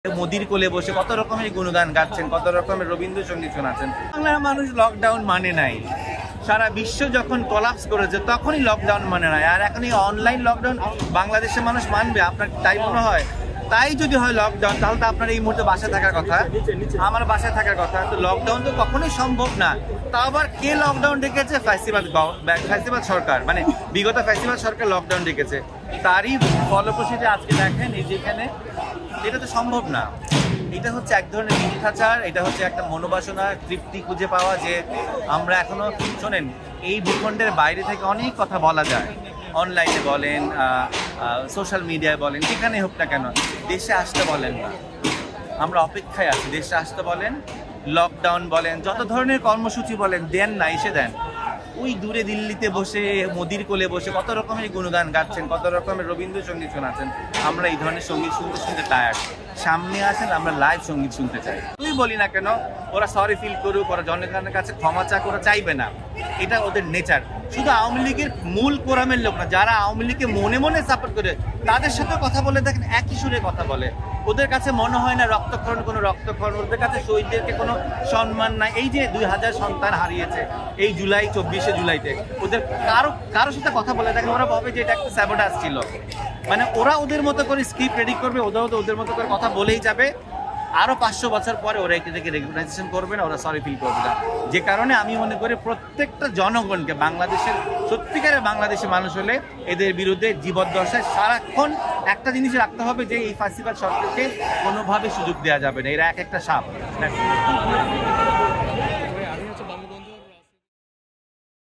মোদির কোলে বসে কত রকমের গুণগান গাচ্ছেন, কত রকমের রবীন্দ্রসঙ্গীত শোনাচ্ছেন। বাংলার মানুষ লকডাউন মানে নাই। সারা বিশ্ব যখন কলাপস করেছে তখনই লকডাউন মানে নাই। আর এখন এই অনলাইন লকডাউন বাংলাদেশের মানুষ মানবে? আপনার তাই মনে হয়? তাই যদি হয় লকডাউন, তাহলে তো আপনার এই মুহূর্তে বাসায় থাকার কথা, আমার বাসায় থাকার কথা। তো লকডাউন তো কখনোই সম্ভব না। তা আবার কে লকডাউন ডেকেছে? ফ্যাসিবাদ সরকার, মানে বিগত ফ্যাসিবাদ সরকার লকডাউন ডেকেছে। তারই ফলপ্রসূ আজকে দেখেন এই যেখানে, এটা তো সম্ভব না। এটা হচ্ছে এক ধরনের মিথ্যাচার, এটা হচ্ছে একটা মনোবাসনা, তৃপ্তি খুঁজে পাওয়া যে আমরা এখনো, শোনেন, এই ভূখণ্ডের বাইরে থেকে অনেক কথা বলা যায়, অনলাইনে বলেন, সোশ্যাল মিডিয়ায় বলেন, যেখানে হোক না কেন, দেশে আসতে বলেন না। আমরা অপেক্ষায় আছি, দেশে আসতে বলেন, লকডাউন বলেন, যত ধরনের কর্মসূচি বলেন, দেন না, এসে দেন। ওই দূরে দিল্লিতে বসে, মোদির কোলে বসে কত রকমের গুণগান গাচ্ছেন, কত রকমের রবীন্দ্রসঙ্গীত শোনাচ্ছেন। আমরা এই ধরনের সঙ্গীত শুনতে শুনতে টায়ার্ড। সামনে আসেন, আমরা লাইভ সঙ্গীত শুনতে চাই। তুই বলি না কেন, ওরা সরি ফিল করুক, ওরা জনগণের কাছে ক্ষমা চাক, ওরা চাইবে না, এটা ওদের নেচার। শুধু আওয়ামী লীগের মূল কোরামের লোক না, যারা আওয়ামী লীগকে মনে মনে সাপোর্ট করে, তাদের সাথে কথা বলে দেখেন, একই সুরে কথা বলে। ওদের কাছে মনে হয় না রক্তক্ষরণ কোনো রক্তক্ষরণ, ওদের কাছে শহীদদেরকে কোনো সম্মান নাই। এই যে 2000 সন্তান হারিয়েছে এই 24শে জুলাইতে, ওদের কারোর সাথে কথা বলে দেখেন, ওরা ভাবে যে এটা একটা স্যাবোটাজ ছিল। মানে ওরা ওদের মতো করে স্ক্রিপ্ট রেডি করবে, ওদের মতো করে কথা বলেই যাবে। আরও 500 বছর পরে ওরা এটাকে রেকগনাইজেশন করবে না, ওরা সরি ফিল করবে না। যে কারণে আমি মনে করি প্রত্যেকটা জনগণকে, বাংলাদেশের সত্যিকারের বাংলাদেশের মানুষ হলে এদের বিরুদ্ধে জীবদ্দশায় সারাক্ষণ একটা জিনিস রাখতে হবে, যে এই ফ্যাসিবাদ সরকারকে কোনোভাবে সুযোগ দেওয়া যাবে না। এরা এক একটা সাপ।